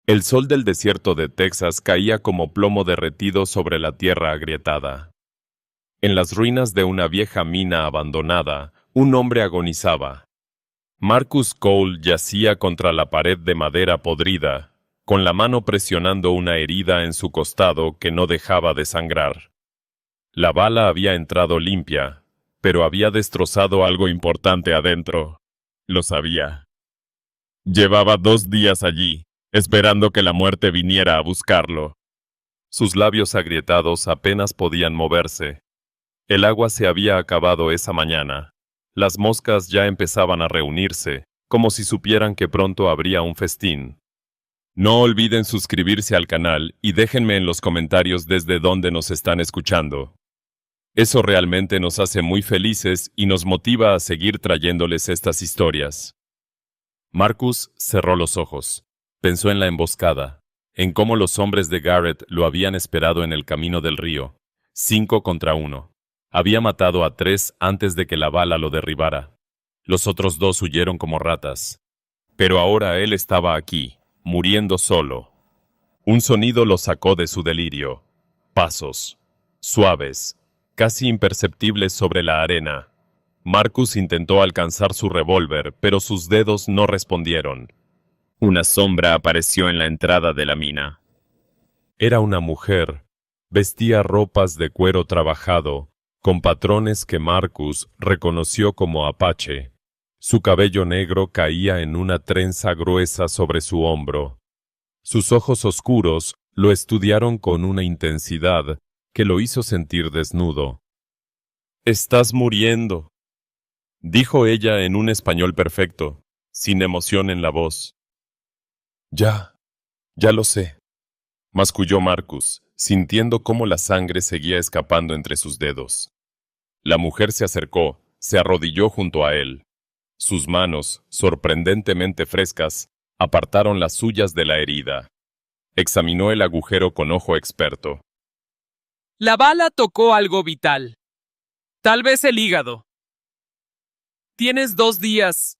El sol del desierto de Texas caía como plomo derretido sobre la tierra agrietada. En las ruinas de una vieja mina abandonada, un hombre agonizaba. Marcus Cole yacía contra la pared de madera podrida, con la mano presionando una herida en su costado que no dejaba de sangrar. La bala había entrado limpia, pero había destrozado algo importante adentro. Lo sabía. Llevaba 2 días allí, esperando que la muerte viniera a buscarlo. Sus labios agrietados apenas podían moverse. El agua se había acabado esa mañana. Las moscas ya empezaban a reunirse, como si supieran que pronto habría un festín. No olviden suscribirse al canal y déjenme en los comentarios desde dónde nos están escuchando. Eso realmente nos hace muy felices y nos motiva a seguir trayéndoles estas historias. Marcus cerró los ojos. Pensó en la emboscada, en cómo los hombres de Garrett lo habían esperado en el camino del río. 5 contra 1. Había matado a 3 antes de que la bala lo derribara. Los otros 2 huyeron como ratas. Pero ahora él estaba aquí, muriendo solo. Un sonido lo sacó de su delirio. Pasos. Suaves, casi imperceptibles sobre la arena. Marcus intentó alcanzar su revólver, pero sus dedos no respondieron. Una sombra apareció en la entrada de la mina. Era una mujer. Vestía ropas de cuero trabajado, con patrones que Marcus reconoció como apache. Su cabello negro caía en una trenza gruesa sobre su hombro. Sus ojos oscuros lo estudiaron con una intensidad que lo hizo sentir desnudo. «Estás muriendo», dijo ella en un español perfecto, sin emoción en la voz. «Ya lo sé», masculló Marcus, sintiendo cómo la sangre seguía escapando entre sus dedos. La mujer se acercó, se arrodilló junto a él. Sus manos, sorprendentemente frescas, apartaron las suyas de la herida. Examinó el agujero con ojo experto. La bala tocó algo vital. Tal vez el hígado. Tienes 2 días,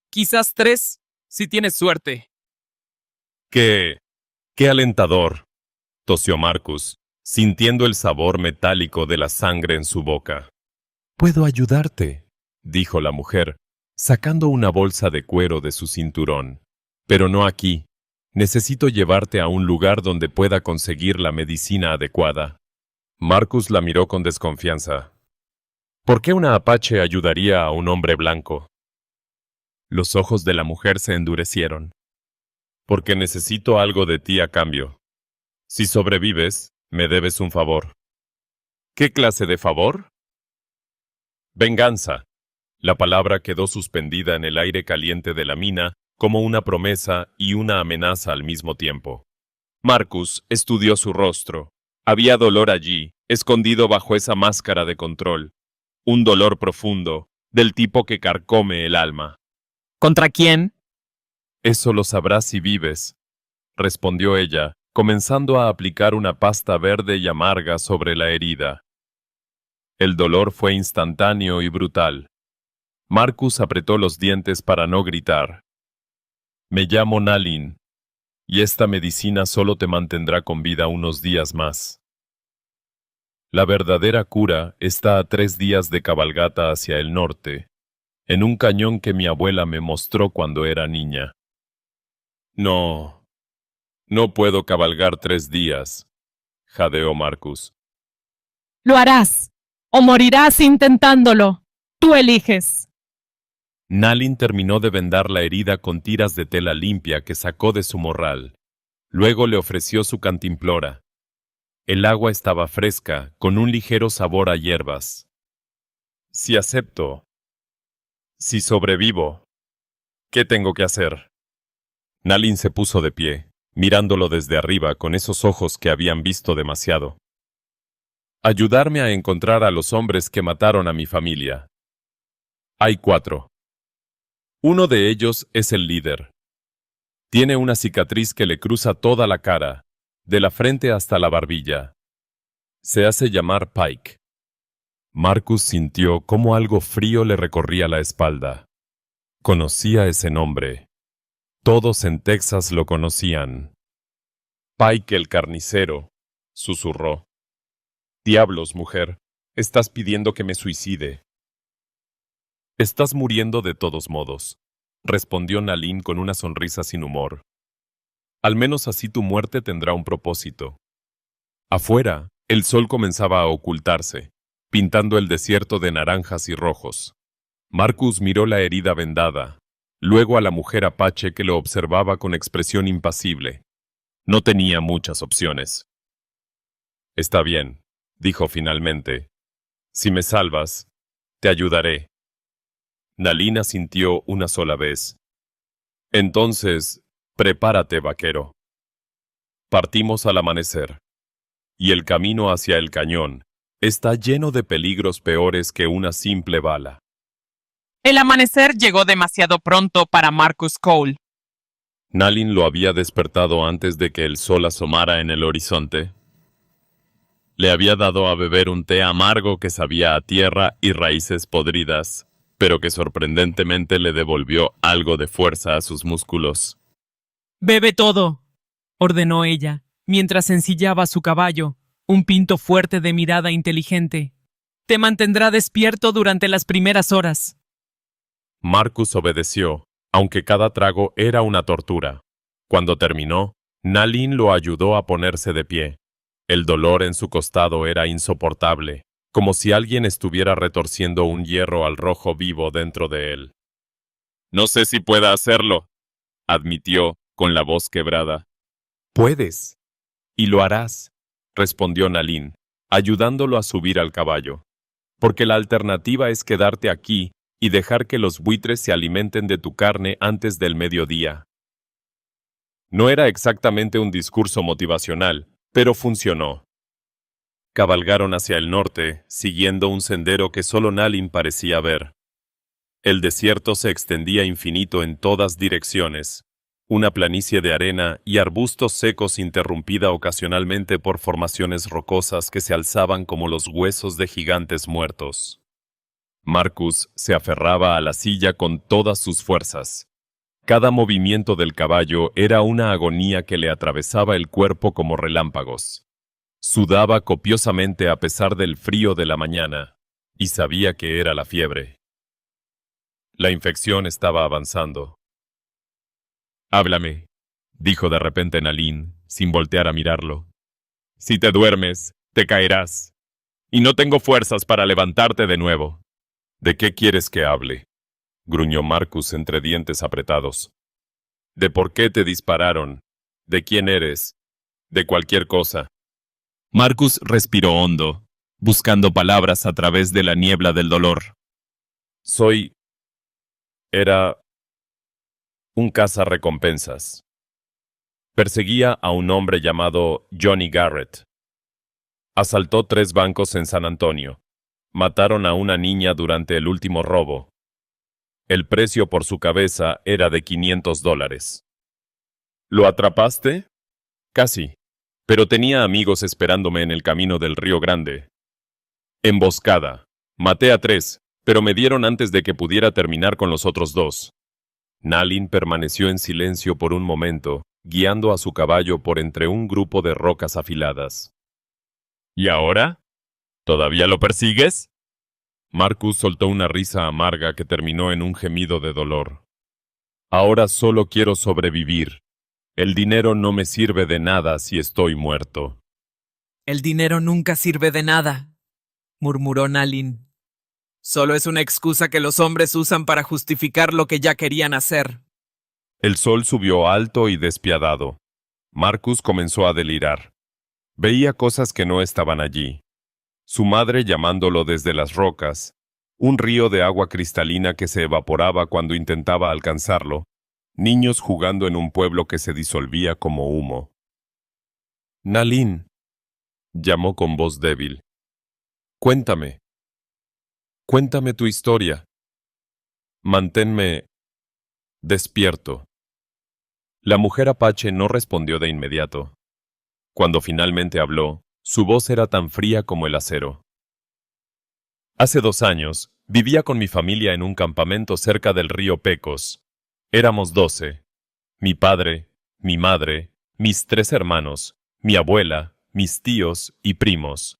quizás 3, si tienes suerte. ¡Qué alentador!, tosió Marcus, sintiendo el sabor metálico de la sangre en su boca. «Puedo ayudarte», dijo la mujer, sacando una bolsa de cuero de su cinturón. «Pero no aquí. Necesito llevarte a un lugar donde pueda conseguir la medicina adecuada». Marcus la miró con desconfianza. ¿Por qué una apache ayudaría a un hombre blanco? Los ojos de la mujer se endurecieron. «Porque necesito algo de ti a cambio. Si sobrevives, me debes un favor». «¿Qué clase de favor?» «Venganza». La palabra quedó suspendida en el aire caliente de la mina como una promesa y una amenaza al mismo tiempo. Marcus estudió su rostro. Había dolor allí, escondido bajo esa máscara de control. Un dolor profundo, del tipo que carcome el alma. ¿Contra quién? «Eso lo sabrás si vives», respondió ella, comenzando a aplicar una pasta verde y amarga sobre la herida. El dolor fue instantáneo y brutal. Marcus apretó los dientes para no gritar. «Me llamo Nalin, y esta medicina solo te mantendrá con vida unos días más. La verdadera cura está a 3 días de cabalgata hacia el norte, en un cañón que mi abuela me mostró cuando era niña». «No puedo cabalgar 3 días», jadeó Marcus. Lo harás, o morirás intentándolo. Tú eliges. Nalin terminó de vendar la herida con tiras de tela limpia que sacó de su morral. Luego le ofreció su cantimplora. El agua estaba fresca, con un ligero sabor a hierbas. «Si acepto, si sobrevivo, ¿qué tengo que hacer?» Nalin se puso de pie, mirándolo desde arriba con esos ojos que habían visto demasiado. «Ayudarme a encontrar a los hombres que mataron a mi familia. Hay 4. Uno de ellos es el líder. Tiene una cicatriz que le cruza toda la cara, de la frente hasta la barbilla. Se hace llamar Pike». Marcus sintió cómo algo frío le recorría la espalda. Conocía ese nombre. Todos en Texas lo conocían. Pike el carnicero, susurró. Diablos, mujer, estás pidiendo que me suicide. Estás muriendo de todos modos, respondió Nalin con una sonrisa sin humor. Al menos así tu muerte tendrá un propósito. Afuera, el sol comenzaba a ocultarse, pintando el desierto de naranjas y rojos. Marcus miró la herida vendada, luego a la mujer apache que lo observaba con expresión impasible. No tenía muchas opciones. Está bien, dijo finalmente. Si me salvas, te ayudaré. Nalin asintió una sola vez. Entonces, prepárate, vaquero. Partimos al amanecer, y el camino hacia el cañón está lleno de peligros peores que una simple bala. El amanecer llegó demasiado pronto para Marcus Cole. Nalin lo había despertado antes de que el sol asomara en el horizonte. Le había dado a beber un té amargo que sabía a tierra y raíces podridas, pero que sorprendentemente le devolvió algo de fuerza a sus músculos. Bebe todo, ordenó ella, mientras ensillaba su caballo, un pinto fuerte de mirada inteligente. Te mantendrá despierto durante las primeras horas. Marcus obedeció, aunque cada trago era una tortura. Cuando terminó, Nalin lo ayudó a ponerse de pie. El dolor en su costado era insoportable, como si alguien estuviera retorciendo un hierro al rojo vivo dentro de él. No sé si pueda hacerlo, admitió, con la voz quebrada. Puedes, y lo harás, respondió Nalin, ayudándolo a subir al caballo. Porque la alternativa es quedarte aquí y dejar que los buitres se alimenten de tu carne antes del mediodía. No era exactamente un discurso motivacional, pero funcionó. Cabalgaron hacia el norte, siguiendo un sendero que solo Nalin parecía ver. El desierto se extendía infinito en todas direcciones, una planicie de arena y arbustos secos interrumpida ocasionalmente por formaciones rocosas que se alzaban como los huesos de gigantes muertos. Marcus se aferraba a la silla con todas sus fuerzas. Cada movimiento del caballo era una agonía que le atravesaba el cuerpo como relámpagos. Sudaba copiosamente a pesar del frío de la mañana, y sabía que era la fiebre. La infección estaba avanzando. Háblame, dijo de repente Nalin, sin voltear a mirarlo. Si te duermes, te caerás, y no tengo fuerzas para levantarte de nuevo. ¿De qué quieres que hable?, gruñó Marcus entre dientes apretados. ¿De por qué te dispararon? ¿De quién eres? ¿De cualquier cosa? Marcus respiró hondo, buscando palabras a través de la niebla del dolor. Era un cazarrecompensas. Perseguía a un hombre llamado Johnny Garrett. Asaltó 3 bancos en San Antonio. Mataron a una niña durante el último robo. El precio por su cabeza era de $500. ¿Lo atrapaste? Casi, pero tenía amigos esperándome en el camino del Río Grande. Emboscada. Maté a 3, pero me dieron antes de que pudiera terminar con los otros 2. Nalin permaneció en silencio por un momento, guiando a su caballo por entre un grupo de rocas afiladas. ¿Y ahora? ¿Todavía lo persigues? Marcus soltó una risa amarga que terminó en un gemido de dolor. Ahora solo quiero sobrevivir. El dinero no me sirve de nada si estoy muerto. El dinero nunca sirve de nada, murmuró Nalin. Solo es una excusa que los hombres usan para justificar lo que ya querían hacer. El sol subió alto y despiadado. Marcus comenzó a delirar. Veía cosas que no estaban allí. Su madre llamándolo desde las rocas, un río de agua cristalina que se evaporaba cuando intentaba alcanzarlo, niños jugando en un pueblo que se disolvía como humo. Nalin, llamó con voz débil. Cuéntame. Cuéntame tu historia. Manténme despierto. La mujer apache no respondió de inmediato. Cuando finalmente habló, su voz era tan fría como el acero. Hace 2 años, vivía con mi familia en un campamento cerca del río Pecos. Éramos 12. Mi padre, mi madre, mis 3 hermanos mi abuela, mis tíos y primos.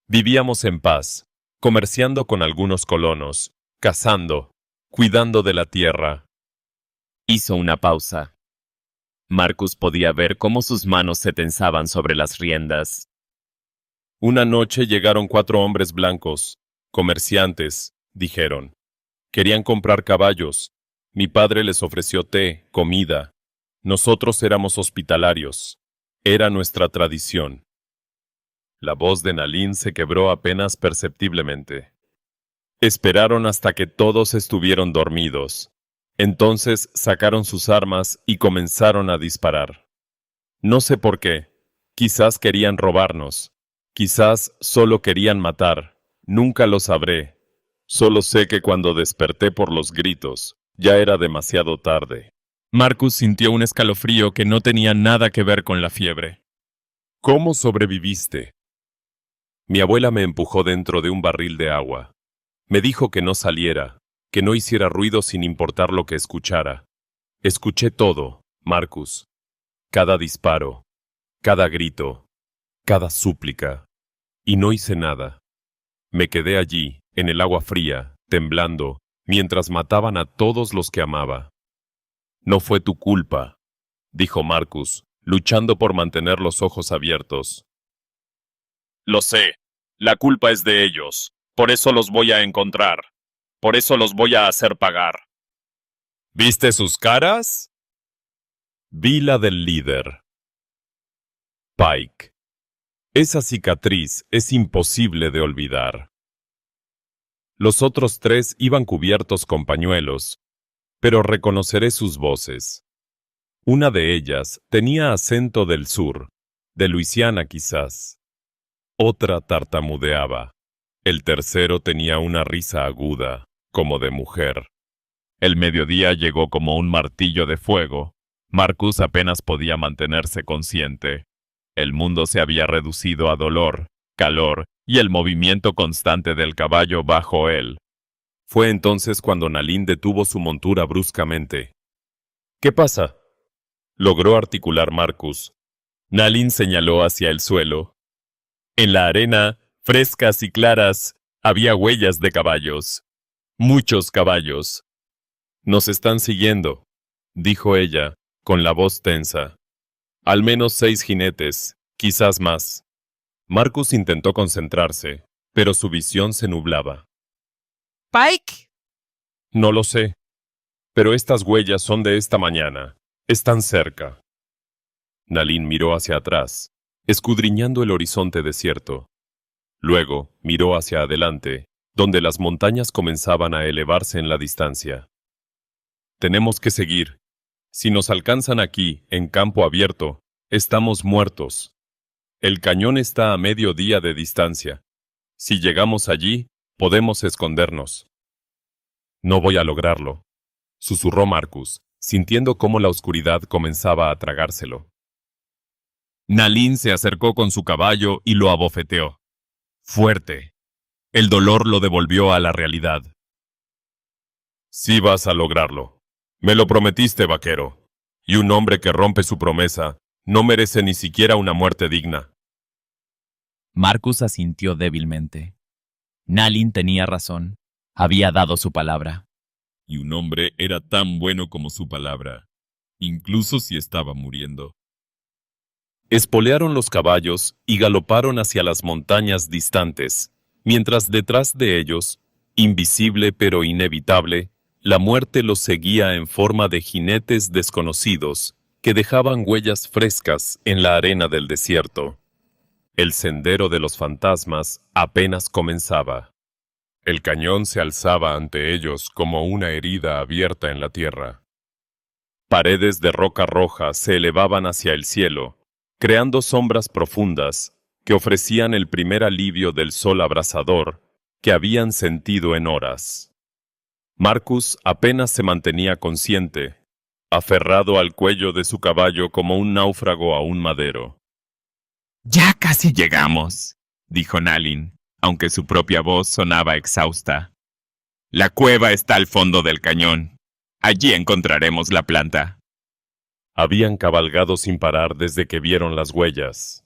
Vivíamos en paz, comerciando con algunos colonos, cazando, cuidando de la tierra. Hizo una pausa. Marcus podía ver cómo sus manos se tensaban sobre las riendas. Una noche llegaron 4 hombres blancos, comerciantes, dijeron. Querían comprar caballos. Mi padre les ofreció té, comida. Nosotros éramos hospitalarios. Era nuestra tradición. La voz de Nalin se quebró apenas perceptiblemente. Esperaron hasta que todos estuvieron dormidos. Entonces sacaron sus armas y comenzaron a disparar. No sé por qué. Quizás querían robarnos. Quizás solo querían matar. Nunca lo sabré. Solo sé que cuando desperté por los gritos, ya era demasiado tarde. Marcus sintió un escalofrío que no tenía nada que ver con la fiebre. ¿Cómo sobreviviste? Mi abuela me empujó dentro de un barril de agua. Me dijo que no saliera, que no hiciera ruido sin importar lo que escuchara. Escuché todo, Marcus. Cada disparo, cada grito, cada súplica. Y no hice nada. Me quedé allí, en el agua fría, temblando, mientras mataban a todos los que amaba. No fue tu culpa, dijo Marcus, luchando por mantener los ojos abiertos. Lo sé. La culpa es de ellos. Por eso los voy a encontrar. Por eso los voy a hacer pagar. ¿Viste sus caras? Vi la del líder. Pike. Esa cicatriz es imposible de olvidar. Los otros 3 iban cubiertos con pañuelos, pero reconoceré sus voces. Una de ellas tenía acento del sur, de Luisiana quizás. Otra tartamudeaba. El tercero tenía una risa aguda, como de mujer. El mediodía llegó como un martillo de fuego. Marcus apenas podía mantenerse consciente. El mundo se había reducido a dolor, calor y el movimiento constante del caballo bajo él. Fue entonces cuando Nalin detuvo su montura bruscamente. ¿Qué pasa? Logró articular Marcus. Nalin señaló hacia el suelo. En la arena, frescas y claras, había huellas de caballos. Muchos caballos. Nos están siguiendo, dijo ella, con la voz tensa. Al menos 6 jinetes, quizás más. Marcus intentó concentrarse, pero su visión se nublaba. ¿Pike? No lo sé, pero estas huellas son de esta mañana. Están cerca. Nalin miró hacia atrás, escudriñando el horizonte desierto. Luego miró hacia adelante, donde las montañas comenzaban a elevarse en la distancia. Tenemos que seguir. Si nos alcanzan aquí, en campo abierto, estamos muertos. El cañón está a medio día de distancia. Si llegamos allí, podemos escondernos. No voy a lograrlo, susurró Marcus, sintiendo cómo la oscuridad comenzaba a tragárselo. Nalin se acercó con su caballo y lo abofeteó. Fuerte. El dolor lo devolvió a la realidad. Sí vas a lograrlo. Me lo prometiste, vaquero. Y un hombre que rompe su promesa no merece ni siquiera una muerte digna. Marcus asintió débilmente. Nalin tenía razón. Había dado su palabra. Y un hombre era tan bueno como su palabra, incluso si estaba muriendo. Espolearon los caballos y galoparon hacia las montañas distantes, mientras detrás de ellos, invisible pero inevitable, la muerte los seguía en forma de jinetes desconocidos que dejaban huellas frescas en la arena del desierto. El sendero de los fantasmas apenas comenzaba. El cañón se alzaba ante ellos como una herida abierta en la tierra. Paredes de roca roja se elevaban hacia el cielo, creando sombras profundas que ofrecían el primer alivio del sol abrasador que habían sentido en horas. Marcus apenas se mantenía consciente, aferrado al cuello de su caballo como un náufrago a un madero. Ya casi llegamos, dijo Nalin, aunque su propia voz sonaba exhausta. La cueva está al fondo del cañón. Allí encontraremos la planta. Habían cabalgado sin parar desde que vieron las huellas.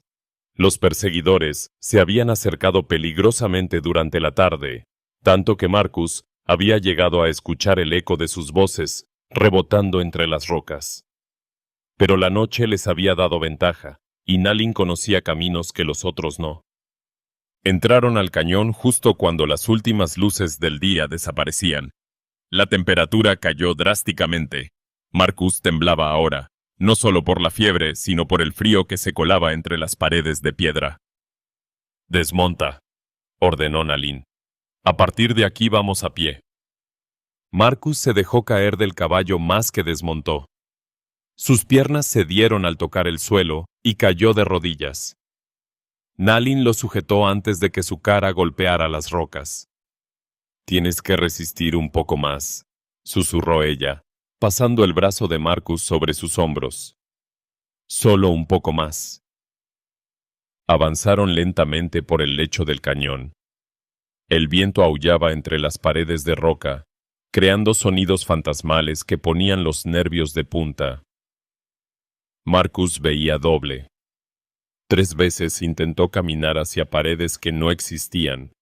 Los perseguidores se habían acercado peligrosamente durante la tarde, tanto que Marcus había llegado a escuchar el eco de sus voces rebotando entre las rocas. Pero la noche les había dado ventaja, y Nalin conocía caminos que los otros no. Entraron al cañón justo cuando las últimas luces del día desaparecían. La temperatura cayó drásticamente. Marcus temblaba ahora, no solo por la fiebre, sino por el frío que se colaba entre las paredes de piedra. «Desmonta», ordenó Nalin. «A partir de aquí vamos a pie». Marcus se dejó caer del caballo más que desmontó. Sus piernas cedieron al tocar el suelo y cayó de rodillas. Nalin lo sujetó antes de que su cara golpeara las rocas. «Tienes que resistir un poco más», susurró ella, pasando el brazo de Marcus sobre sus hombros. «Solo un poco más». Avanzaron lentamente por el lecho del cañón. El viento aullaba entre las paredes de roca, creando sonidos fantasmales que ponían los nervios de punta. Marcus veía doble. 3 veces intentó caminar hacia paredes que no existían.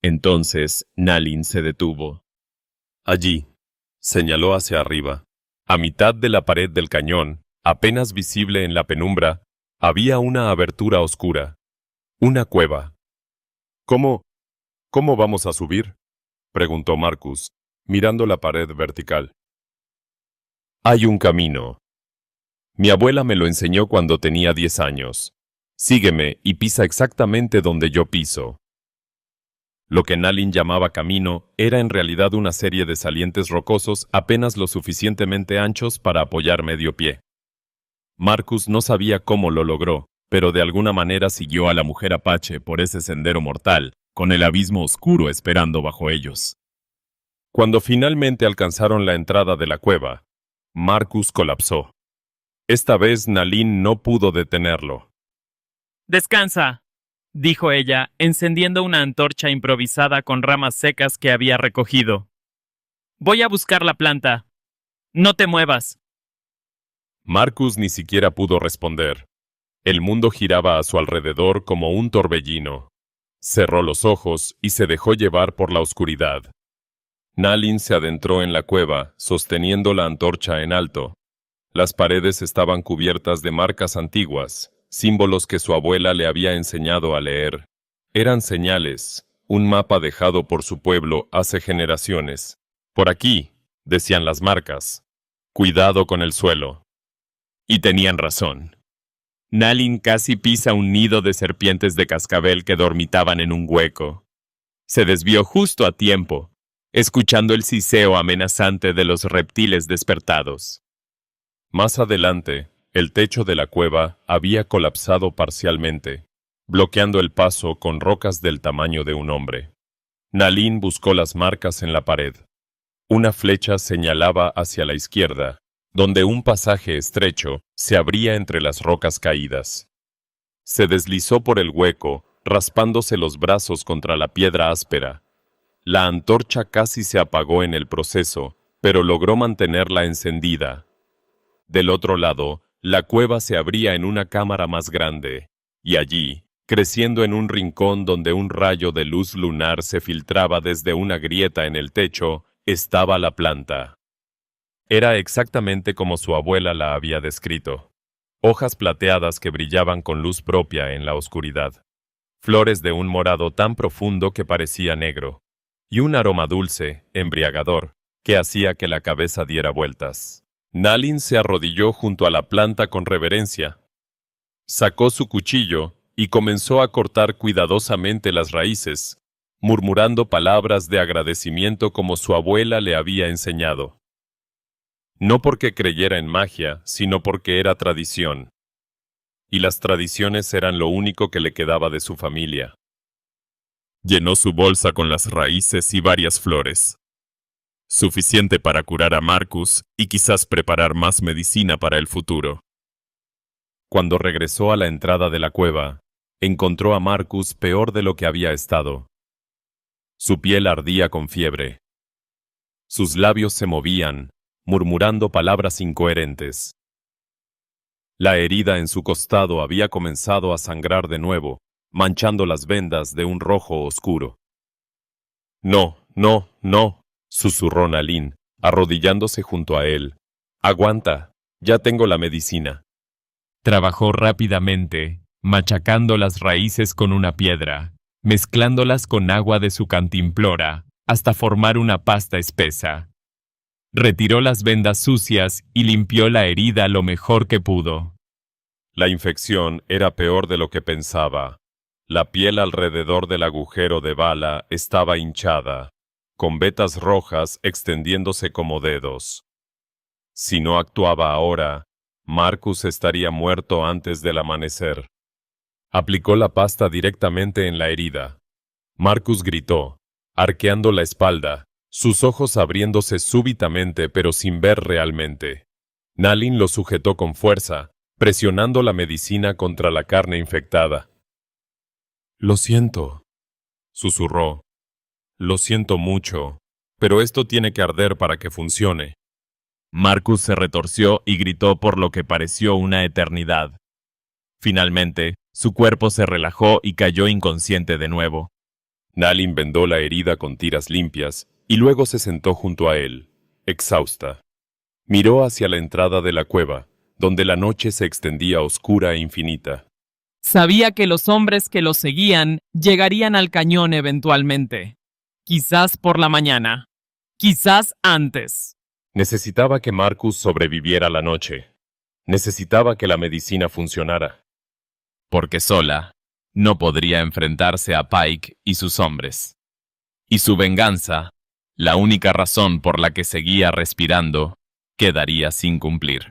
Entonces Nalin se detuvo. Allí, señaló hacia arriba. A mitad de la pared del cañón, apenas visible en la penumbra, había una abertura oscura. Una cueva. ¿Cómo vamos a subir?», preguntó Marcus, mirando la pared vertical. «Hay un camino. Mi abuela me lo enseñó cuando tenía 10 años. Sígueme y pisa exactamente donde yo piso». Lo que Nalin llamaba camino era en realidad una serie de salientes rocosos apenas lo suficientemente anchos para apoyar medio pie. Marcus no sabía cómo lo logró, pero de alguna manera siguió a la mujer apache por ese sendero mortal, con el abismo oscuro esperando bajo ellos. Cuando finalmente alcanzaron la entrada de la cueva, Marcus colapsó. Esta vez Nalin no pudo detenerlo. «Descansa», dijo ella, encendiendo una antorcha improvisada con ramas secas que había recogido. «Voy a buscar la planta. No te muevas». Marcus ni siquiera pudo responder. El mundo giraba a su alrededor como un torbellino. Cerró los ojos y se dejó llevar por la oscuridad. Nalin se adentró en la cueva, sosteniendo la antorcha en alto. Las paredes estaban cubiertas de marcas antiguas, símbolos que su abuela le había enseñado a leer. Eran señales, un mapa dejado por su pueblo hace generaciones. «Por aquí», decían las marcas. «Cuidado con el suelo». Y tenían razón. Nalin casi pisa un nido de serpientes de cascabel que dormitaban en un hueco. Se desvió justo a tiempo, escuchando el siseo amenazante de los reptiles despertados. Más adelante, el techo de la cueva había colapsado parcialmente, bloqueando el paso con rocas del tamaño de un hombre. Nalin buscó las marcas en la pared. Una flecha señalaba hacia la izquierda, donde un pasaje estrecho se abría entre las rocas caídas. Se deslizó por el hueco, raspándose los brazos contra la piedra áspera. La antorcha casi se apagó en el proceso, pero logró mantenerla encendida. Del otro lado, la cueva se abría en una cámara más grande, y allí, creciendo en un rincón donde un rayo de luz lunar se filtraba desde una grieta en el techo, estaba la planta. Era exactamente como su abuela la había descrito. Hojas plateadas que brillaban con luz propia en la oscuridad. Flores de un morado tan profundo que parecía negro. Y un aroma dulce, embriagador, que hacía que la cabeza diera vueltas. Nalin se arrodilló junto a la planta con reverencia. Sacó su cuchillo y comenzó a cortar cuidadosamente las raíces, murmurando palabras de agradecimiento como su abuela le había enseñado. No porque creyera en magia, sino porque era tradición. Y las tradiciones eran lo único que le quedaba de su familia. Llenó su bolsa con las raíces y varias flores. Suficiente para curar a Marcus y quizás preparar más medicina para el futuro. Cuando regresó a la entrada de la cueva, encontró a Marcus peor de lo que había estado. Su piel ardía con fiebre. Sus labios se movían, murmurando palabras incoherentes. La herida en su costado había comenzado a sangrar de nuevo, manchando las vendas de un rojo oscuro. No, no, no, susurró Nalin, arrodillándose junto a él. Aguanta, ya tengo la medicina. Trabajó rápidamente, machacando las raíces con una piedra, mezclándolas con agua de su cantimplora, hasta formar una pasta espesa. Retiró las vendas sucias y limpió la herida lo mejor que pudo. La infección era peor de lo que pensaba. La piel alrededor del agujero de bala estaba hinchada, con vetas rojas extendiéndose como dedos. Si no actuaba ahora, Marcus estaría muerto antes del amanecer. Aplicó la pasta directamente en la herida. Marcus gritó, arqueando la espalda, sus ojos abriéndose súbitamente pero sin ver realmente. Nalin lo sujetó con fuerza, presionando la medicina contra la carne infectada. Lo siento, susurró. Lo siento mucho, pero esto tiene que arder para que funcione. Marcus se retorció y gritó por lo que pareció una eternidad. Finalmente, su cuerpo se relajó y cayó inconsciente de nuevo. Nalin vendó la herida con tiras limpias y luego se sentó junto a él, exhausta. Miró hacia la entrada de la cueva, donde la noche se extendía oscura e infinita. Sabía que los hombres que lo seguían llegarían al cañón eventualmente. Quizás por la mañana. Quizás antes. Necesitaba que Marcus sobreviviera la noche. Necesitaba que la medicina funcionara. Porque sola no podría enfrentarse a Pike y sus hombres. Y su venganza, la única razón por la que seguía respirando, quedaría sin cumplir.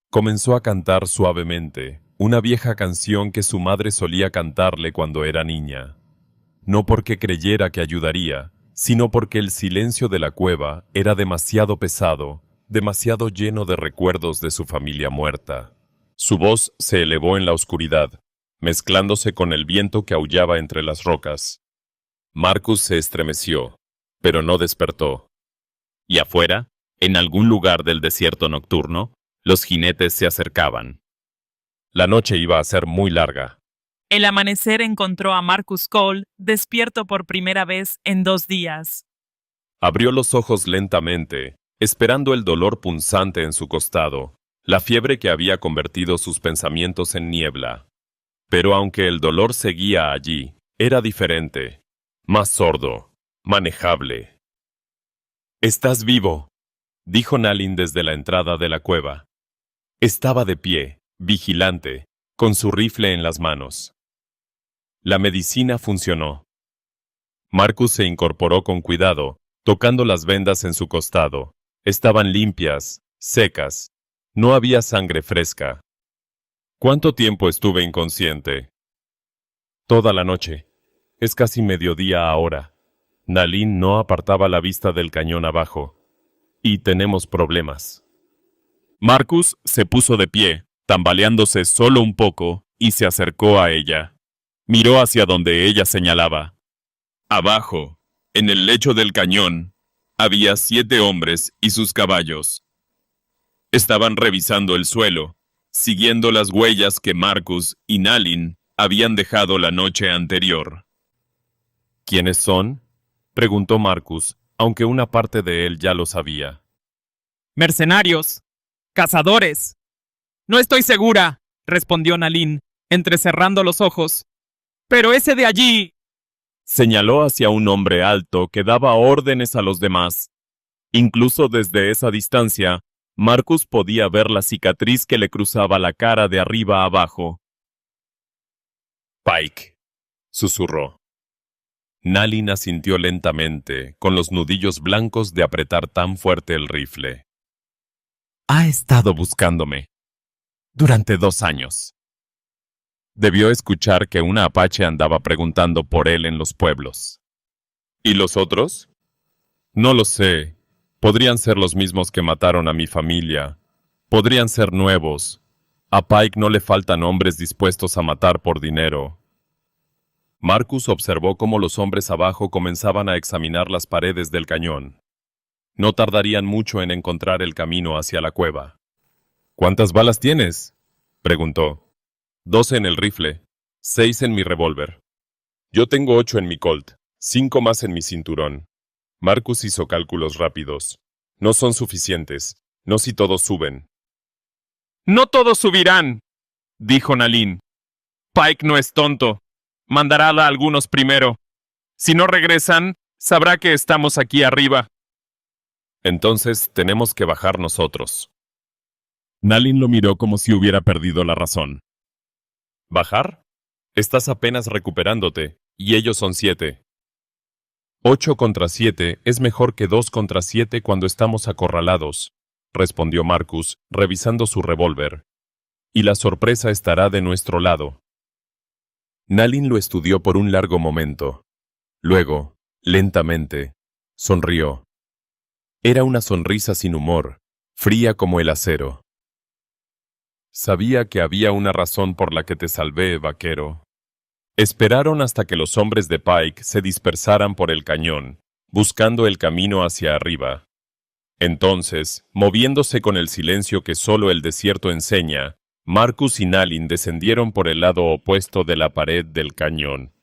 Comenzó a cantar suavemente, una vieja canción que su madre solía cantarle cuando era niña. No porque creyera que ayudaría, sino porque el silencio de la cueva era demasiado pesado, demasiado lleno de recuerdos de su familia muerta. Su voz se elevó en la oscuridad, mezclándose con el viento que aullaba entre las rocas. Marcus se estremeció, pero no despertó. Y afuera, en algún lugar del desierto nocturno, los jinetes se acercaban. La noche iba a ser muy larga. El amanecer encontró a Marcus Cole despierto por primera vez en 2 días. Abrió los ojos lentamente, esperando el dolor punzante en su costado, la fiebre que había convertido sus pensamientos en niebla. Pero aunque el dolor seguía allí, era diferente, más sordo, manejable. «Estás vivo», dijo Nalin desde la entrada de la cueva. Estaba de pie, vigilante, con su rifle en las manos. La medicina funcionó. Marcus se incorporó con cuidado, tocando las vendas en su costado. Estaban limpias, secas. No había sangre fresca. ¿Cuánto tiempo estuve inconsciente? Toda la noche. Es casi mediodía ahora. Nalin no apartaba la vista del cañón abajo. Y tenemos problemas. Marcus se puso de pie, tambaleándose solo un poco, y se acercó a ella. Miró hacia donde ella señalaba. Abajo, en el lecho del cañón, había 7 hombres y sus caballos. Estaban revisando el suelo, siguiendo las huellas que Marcus y Nalin habían dejado la noche anterior. ¿Quiénes son?, preguntó Marcus, aunque una parte de él ya lo sabía. Mercenarios. Cazadores. No estoy segura, respondió Nalin, entrecerrando los ojos. Pero ese de allí. Señaló hacia un hombre alto que daba órdenes a los demás. Incluso desde esa distancia, Marcus podía ver la cicatriz que le cruzaba la cara de arriba a abajo. Pike, susurró. Nalin asintió lentamente, con los nudillos blancos de apretar tan fuerte el rifle. Ha estado buscándome. Durante 2 años. Debió escuchar que una apache andaba preguntando por él en los pueblos. ¿Y los otros? No lo sé. Podrían ser los mismos que mataron a mi familia. Podrían ser nuevos. A Pike no le faltan hombres dispuestos a matar por dinero. Marcus observó cómo los hombres abajo comenzaban a examinar las paredes del cañón. No tardarían mucho en encontrar el camino hacia la cueva. ¿Cuántas balas tienes? Preguntó. 12 en el rifle, 6 en mi revólver. Yo tengo 8 en mi Colt, 5 más en mi cinturón. Marcus hizo cálculos rápidos. No son suficientes, no si todos suben. No todos subirán, dijo Nalin. Pike no es tonto. Mandará a algunos primero. Si no regresan, sabrá que estamos aquí arriba. Entonces tenemos que bajar nosotros. Nalin lo miró como si hubiera perdido la razón. ¿Bajar? Estás apenas recuperándote, y ellos son 7. 8 contra 7 es mejor que 2 contra 7 cuando estamos acorralados, respondió Marcus, revisando su revólver. Y la sorpresa estará de nuestro lado. Nalin lo estudió por un largo momento. Luego, lentamente, sonrió. Era una sonrisa sin humor, fría como el acero. Sabía que había una razón por la que te salvé, vaquero. Esperaron hasta que los hombres de Pike se dispersaran por el cañón, buscando el camino hacia arriba. Entonces, moviéndose con el silencio que solo el desierto enseña, Marcus y Nalin descendieron por el lado opuesto de la pared del cañón.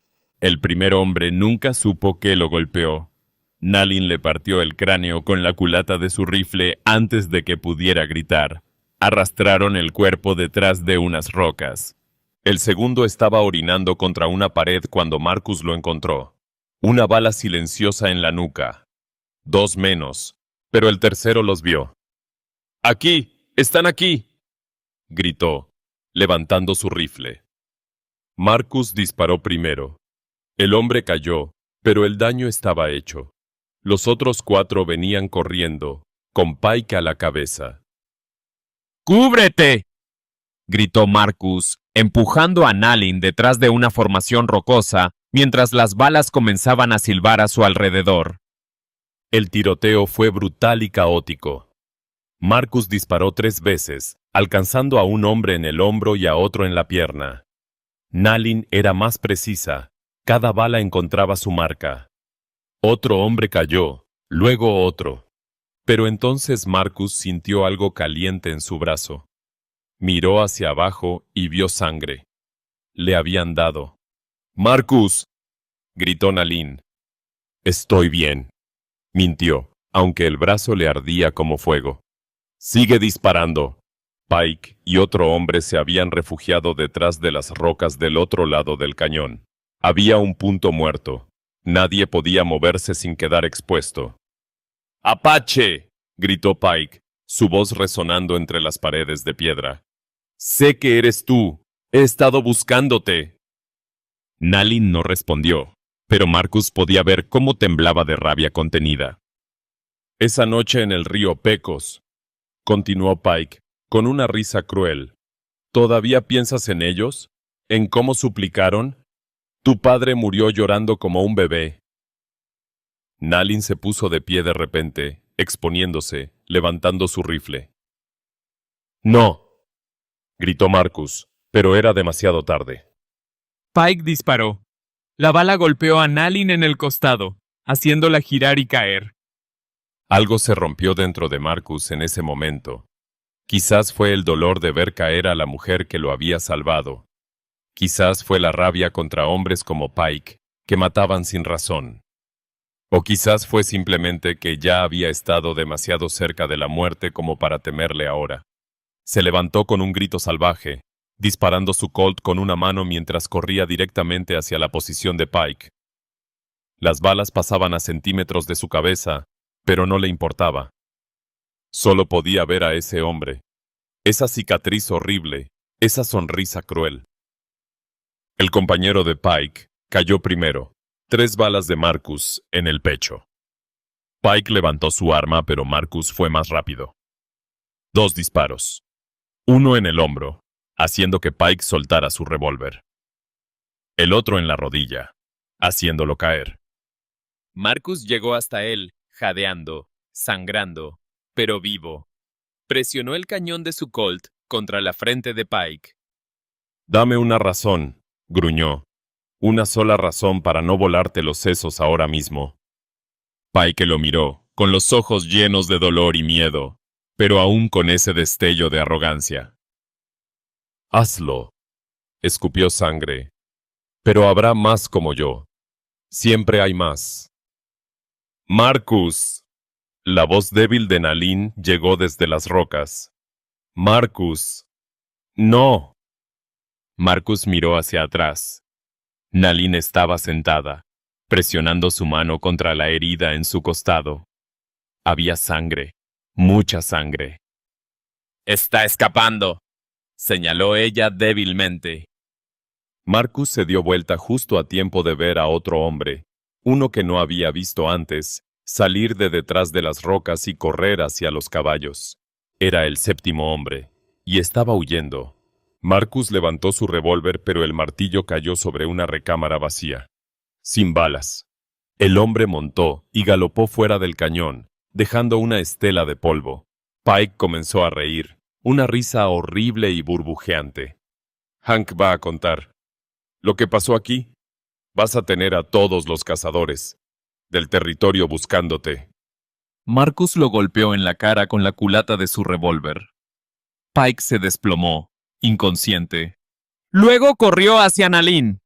El primer hombre nunca supo qué lo golpeó. Nalin le partió el cráneo con la culata de su rifle antes de que pudiera gritar. Arrastraron el cuerpo detrás de unas rocas. El segundo estaba orinando contra una pared cuando Marcus lo encontró. Una bala silenciosa en la nuca. 2 menos, pero el tercero los vio. ¡Aquí! ¡Están aquí!, gritó, levantando su rifle. Marcus disparó primero. El hombre cayó, pero el daño estaba hecho. Los otros 4 venían corriendo, con Pike a la cabeza. ¡Cúbrete!, gritó Marcus, empujando a Nalin detrás de una formación rocosa, mientras las balas comenzaban a silbar a su alrededor. El tiroteo fue brutal y caótico. Marcus disparó 3 veces, alcanzando a un hombre en el hombro y a otro en la pierna. Nalin era más precisa. Cada bala encontraba su marca. Otro hombre cayó, luego otro. Pero entonces Marcus sintió algo caliente en su brazo. Miró hacia abajo y vio sangre. Le habían dado. ¡Marcus!, gritó Nalin. Estoy bien, mintió, aunque el brazo le ardía como fuego. Sigue disparando. Pike y otro hombre se habían refugiado detrás de las rocas del otro lado del cañón. Había un punto muerto. Nadie podía moverse sin quedar expuesto. ¡Apache!, gritó Pike, su voz resonando entre las paredes de piedra. Sé que eres tú. He estado buscándote. Nalin no respondió, pero Marcus podía ver cómo temblaba de rabia contenida. Esa noche en el río Pecos, continuó Pike, con una risa cruel. ¿Todavía piensas en ellos? ¿En cómo suplicaron? Tu padre murió llorando como un bebé. Nalin se puso de pie de repente, exponiéndose, levantando su rifle. No, gritó Marcus, pero era demasiado tarde. Pike disparó. La bala golpeó a Nalin en el costado, haciéndola girar y caer. Algo se rompió dentro de Marcus en ese momento. Quizás fue el dolor de ver caer a la mujer que lo había salvado. Quizás fue la rabia contra hombres como Pike, que mataban sin razón. O quizás fue simplemente que ya había estado demasiado cerca de la muerte como para temerle ahora. Se levantó con un grito salvaje, disparando su Colt con una mano mientras corría directamente hacia la posición de Pike. Las balas pasaban a centímetros de su cabeza, pero no le importaba. Solo podía ver a ese hombre, esa cicatriz horrible, esa sonrisa cruel. El compañero de Pike cayó primero, 3 balas de Marcus en el pecho. Pike levantó su arma, pero Marcus fue más rápido. 2 disparos. Uno en el hombro, haciendo que Pike soltara su revólver. El otro en la rodilla, haciéndolo caer. Marcus llegó hasta él, jadeando, sangrando, pero vivo. Presionó el cañón de su Colt contra la frente de Pike. Dame una razón, gruñó. Una sola razón para no volarte los sesos ahora mismo. Pike lo miró, con los ojos llenos de dolor y miedo. pero aún con ese destello de arrogancia. Hazlo, escupió sangre, pero habrá más como yo. Siempre hay más. Marcus. La voz débil de Nalin llegó desde las rocas. Marcus. No. Marcus miró hacia atrás. Nalin estaba sentada, presionando su mano contra la herida en su costado. Había sangre, mucha sangre. Está escapando, señaló ella débilmente. Marcus se dio vuelta justo a tiempo de ver a otro hombre, uno que no había visto antes, salir de detrás de las rocas y correr hacia los caballos. Era el séptimo hombre, y estaba huyendo. Marcus levantó su revólver, pero el martillo cayó sobre una recámara vacía, sin balas. El hombre montó y galopó fuera del cañón, dejando una estela de polvo. Pike comenzó a reír, una risa horrible y burbujeante. Hank va a contar. Lo que pasó aquí, vas a tener a todos los cazadores del territorio buscándote. Marcus lo golpeó en la cara con la culata de su revólver. Pike se desplomó, inconsciente. Luego corrió hacia Nalin.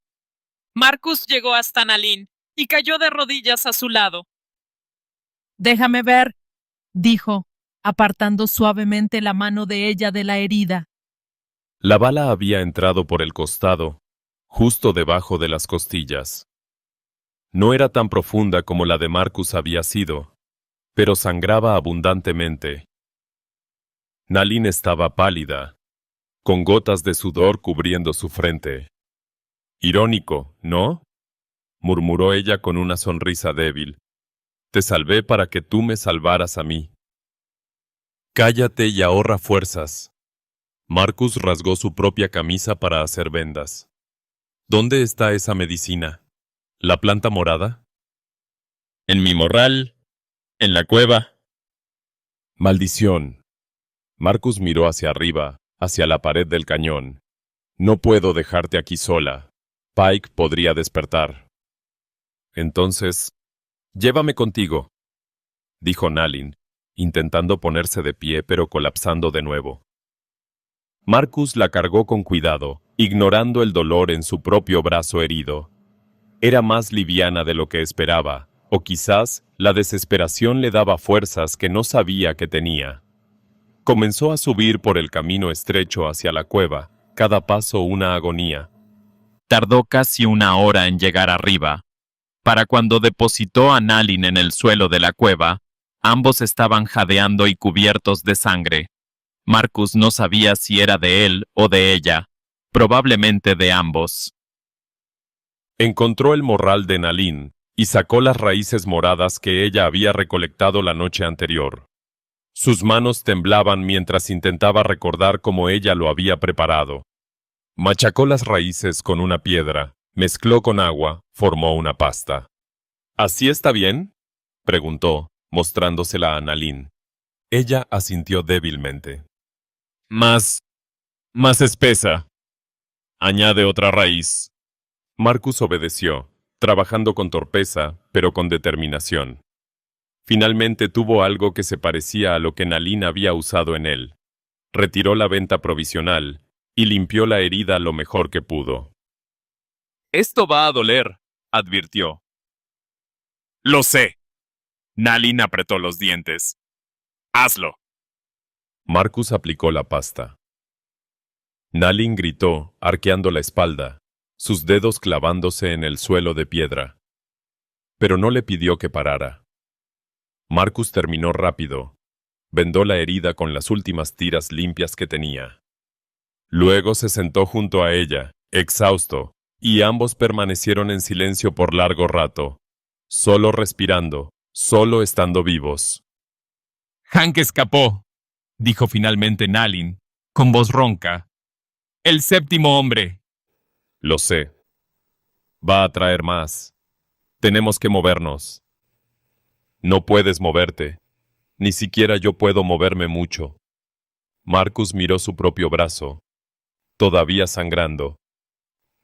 Marcus llegó hasta Nalin y cayó de rodillas a su lado. Déjame ver, dijo, apartando suavemente la mano de ella de la herida. La bala había entrado por el costado, justo debajo de las costillas. No era tan profunda como la de Marcus había sido, pero sangraba abundantemente. Nalin estaba pálida, con gotas de sudor cubriendo su frente. Irónico, ¿no? Murmuró ella con una sonrisa débil. Te salvé para que tú me salvaras a mí. Cállate y ahorra fuerzas. Marcus rasgó su propia camisa para hacer vendas. ¿Dónde está esa medicina? ¿La planta morada? En mi morral, en la cueva. Maldición. Marcus miró hacia arriba, hacia la pared del cañón. No puedo dejarte aquí sola. Pike podría despertar. Entonces, llévame contigo, dijo Nalin, intentando ponerse de pie pero colapsando de nuevo. Marcus la cargó con cuidado, ignorando el dolor en su propio brazo herido. Era más liviana de lo que esperaba, o quizás la desesperación le daba fuerzas que no sabía que tenía. Comenzó a subir por el camino estrecho hacia la cueva, cada paso una agonía. Tardó casi una hora en llegar arriba. Para cuando depositó a Nalin en el suelo de la cueva, ambos estaban jadeando y cubiertos de sangre. Marcus no sabía si era de él o de ella, probablemente de ambos. Encontró el morral de Nalin y sacó las raíces moradas que ella había recolectado la noche anterior. Sus manos temblaban mientras intentaba recordar cómo ella lo había preparado. Machacó las raíces con una piedra, mezcló con agua, formó una pasta. ¿Así está bien?, preguntó, mostrándosela a Nalin. Ella asintió débilmente. Más espesa. Añade otra raíz. Marcus obedeció, trabajando con torpeza, pero con determinación. Finalmente tuvo algo que se parecía a lo que Nalin había usado en él. Retiró la venta provisional y limpió la herida lo mejor que pudo. Esto va a doler, advirtió. Lo sé. Nalin apretó los dientes. Hazlo. Marcus aplicó la pasta. Nalin gritó, arqueando la espalda, sus dedos clavándose en el suelo de piedra. Pero no le pidió que parara. Marcus terminó rápido. Vendó la herida con las últimas tiras limpias que tenía. Luego se sentó junto a ella, exhausto, y ambos permanecieron en silencio por largo rato, solo respirando, solo estando vivos. Hank escapó, dijo finalmente Nalin, con voz ronca. El séptimo hombre. Lo sé. Va a traer más. Tenemos que movernos. No puedes moverte. Ni siquiera yo puedo moverme mucho. Marcus miró su propio brazo, todavía sangrando.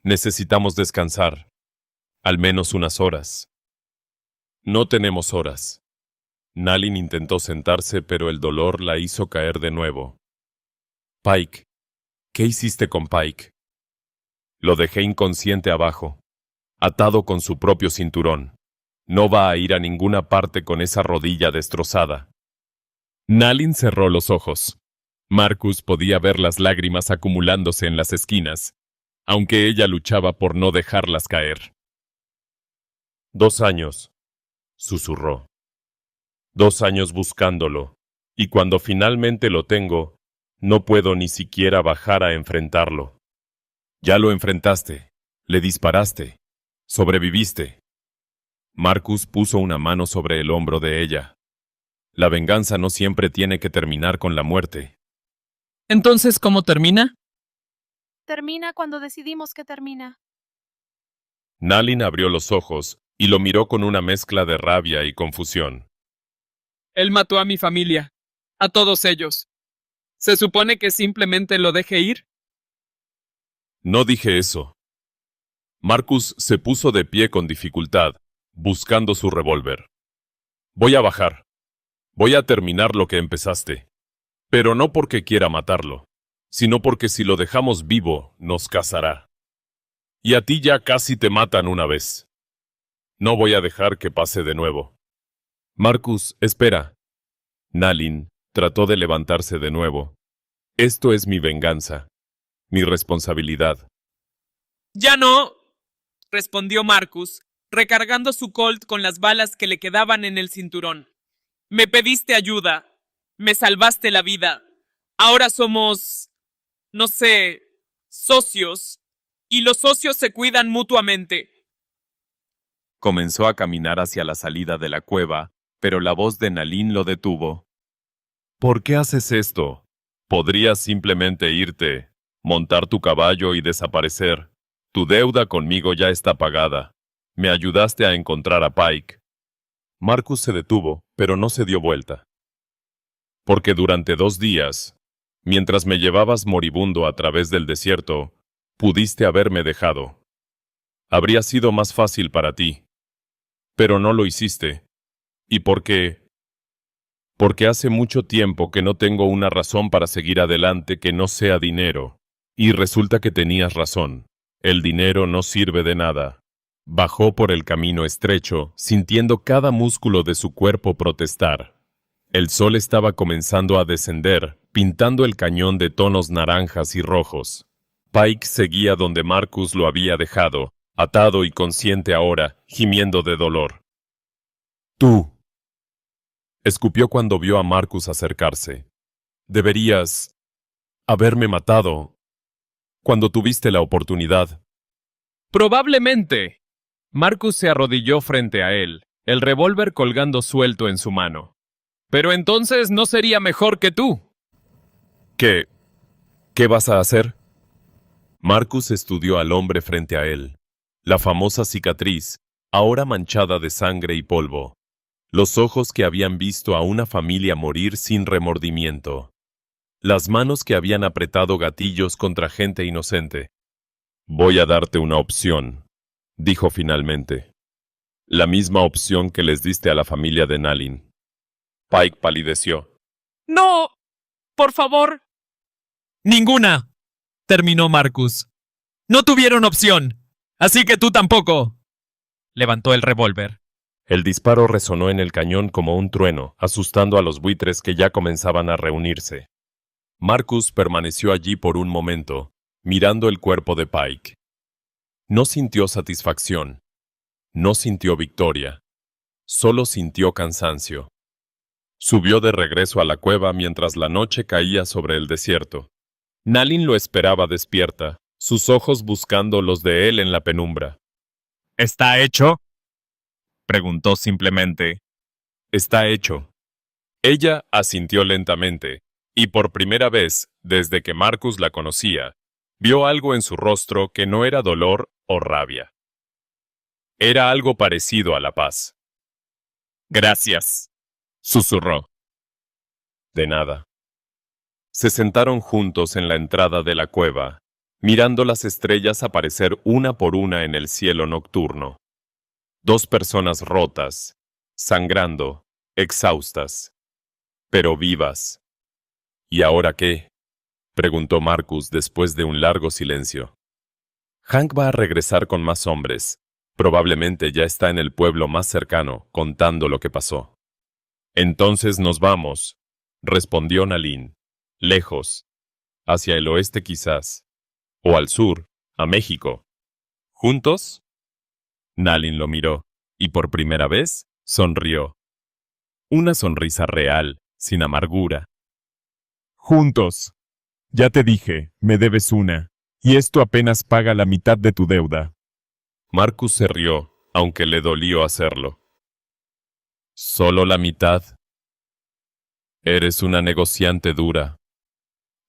Necesitamos descansar. Al menos unas horas. No tenemos horas. Nalin intentó sentarse, pero el dolor la hizo caer de nuevo. Pike, ¿qué hiciste con Pike? Lo dejé inconsciente abajo, atado con su propio cinturón. No va a ir a ninguna parte con esa rodilla destrozada. Nalin cerró los ojos. Marcus podía ver las lágrimas acumulándose en las esquinas, aunque ella luchaba por no dejarlas caer. 2 años, susurró. 2 años buscándolo, y cuando finalmente lo tengo, no puedo ni siquiera bajar a enfrentarlo. Ya lo enfrentaste, le disparaste, sobreviviste. Marcus puso una mano sobre el hombro de ella. La venganza no siempre tiene que terminar con la muerte. Entonces, ¿cómo termina? Termina cuando decidimos que termina. Nalin abrió los ojos y lo miró con una mezcla de rabia y confusión. Él mató a mi familia, a todos ellos. ¿Se supone que simplemente lo deje ir? No dije eso. Marcus se puso de pie con dificultad, buscando su revólver. Voy a bajar. Voy a terminar lo que empezaste. Pero no porque quiera matarlo, sino porque si lo dejamos vivo, nos cazará. Y a ti ya casi te matan una vez. No voy a dejar que pase de nuevo. Marcus, espera. Nalin trató de levantarse de nuevo. Esto es mi venganza, mi responsabilidad. Ya no, respondió Marcus, recargando su Colt con las balas que le quedaban en el cinturón. Me pediste ayuda, me salvaste la vida. Ahora somos, no sé, socios, y los socios se cuidan mutuamente. Comenzó a caminar hacia la salida de la cueva, pero la voz de Nalin lo detuvo. ¿Por qué haces esto? Podrías simplemente irte, montar tu caballo y desaparecer. Tu deuda conmigo ya está pagada. Me ayudaste a encontrar a Pike. Marcus se detuvo, pero no se dio vuelta. Porque durante 2 días, mientras me llevabas moribundo a través del desierto, pudiste haberme dejado. Habría sido más fácil para ti. Pero no lo hiciste. ¿Y por qué? Porque hace mucho tiempo que no tengo una razón para seguir adelante que no sea dinero. Y resulta que tenías razón. El dinero no sirve de nada. Bajó por el camino estrecho, sintiendo cada músculo de su cuerpo protestar. El sol estaba comenzando a descender, pintando el cañón de tonos naranjas y rojos. Pike seguía donde Marcus lo había dejado, atado y consciente ahora, gimiendo de dolor. ¡Tú! Escupió cuando vio a Marcus acercarse. Deberías haberme matado cuando tuviste la oportunidad. Probablemente. Marcus se arrodilló frente a él, el revólver colgando suelto en su mano. Pero entonces no sería mejor que tú. ¿Qué vas a hacer? Marcus estudió al hombre frente a él. La famosa cicatriz, ahora manchada de sangre y polvo. Los ojos que habían visto a una familia morir sin remordimiento. Las manos que habían apretado gatillos contra gente inocente. Voy a darte una opción, dijo finalmente. La misma opción que les diste a la familia de Nalin. Pike palideció. ¡No! ¡Por favor! Ninguna, terminó Marcus. No tuvieron opción, así que tú tampoco. Levantó el revólver. El disparo resonó en el cañón como un trueno, asustando a los buitres que ya comenzaban a reunirse. Marcus permaneció allí por un momento, mirando el cuerpo de Pike. No sintió satisfacción. No sintió victoria. Solo sintió cansancio. Subió de regreso a la cueva mientras la noche caía sobre el desierto. Nalin lo esperaba despierta, sus ojos buscando los de él en la penumbra. ¿Está hecho? Preguntó simplemente. Está hecho. Ella asintió lentamente, y por primera vez, desde que Marcus la conocía, vio algo en su rostro que no era dolor o rabia. Era algo parecido a la paz. Gracias, susurró. De nada. Se sentaron juntos en la entrada de la cueva, mirando las estrellas aparecer una por una en el cielo nocturno. 2 personas rotas, sangrando, exhaustas, pero vivas. ¿Y ahora qué?, preguntó Marcus después de un largo silencio. Hank va a regresar con más hombres. Probablemente ya está en el pueblo más cercano, contando lo que pasó. Entonces nos vamos, respondió Nalin. Lejos. Hacia el oeste quizás. O al sur, a México. ¿Juntos? Nalin lo miró, y por primera vez, sonrió. Una sonrisa real, sin amargura. Juntos. Ya te dije, me debes una, y esto apenas paga la mitad de tu deuda. Marcus se rió, aunque le dolió hacerlo. ¿Solo la mitad? Eres una negociante dura.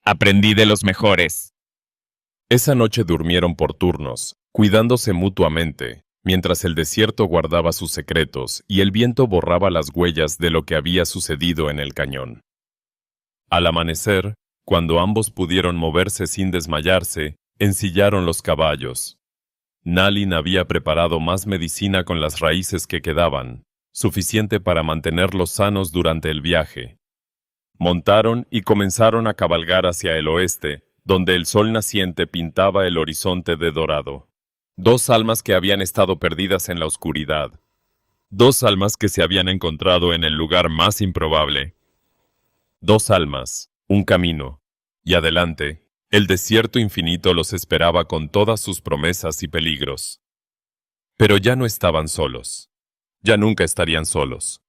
Aprendí de los mejores. Esa noche durmieron por turnos, cuidándose mutuamente, mientras el desierto guardaba sus secretos y el viento borraba las huellas de lo que había sucedido en el cañón. Al amanecer, cuando ambos pudieron moverse sin desmayarse, ensillaron los caballos. Nalin había preparado más medicina con las raíces que quedaban, suficiente para mantenerlos sanos durante el viaje. Montaron y comenzaron a cabalgar hacia el oeste, donde el sol naciente pintaba el horizonte de dorado. Dos almas que habían estado perdidas en la oscuridad. Dos almas que se habían encontrado en el lugar más improbable. Dos almas, un camino, y adelante, el desierto infinito los esperaba con todas sus promesas y peligros. Pero ya no estaban solos. Ya nunca estarían solos.